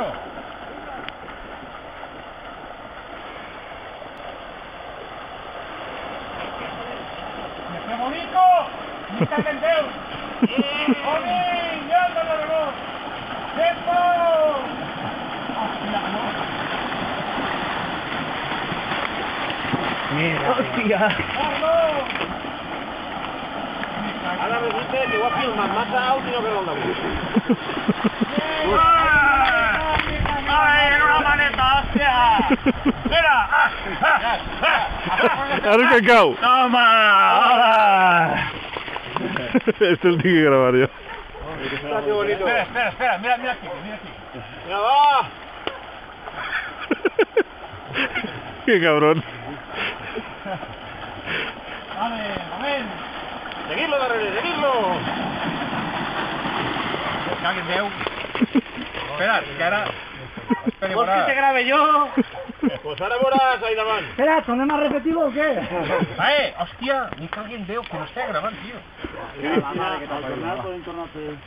4. ¡Qué bonito! ¡Me cago en Déu! ¡Oni! ¡Ya te lo digo! ¡Tiempo! Mira, hostia. ¡Carlos! Ara resulta que ho ha filmat massa alt i no veu el damunt. ¡Ay, en una maneta, hostia! ¡Mira! Ara que cau. ¡Toma! ¡Hola! Este es el que grabar yo. Mira que bonito. Espera, mira aquí. Mira, va. Qué cabrón. Vale. Seguidlo darrere, seguidlo. Que alguien veu. Espera, que ara... ¿Vols que te grabe yo? Pues ara veuràs ahí davant. Espera, ¿tornem a repetir-ho o què? Hòstia, ni que alguien veu que no està gravant, tio. Vale, que tal tornar, podem tornar a fer...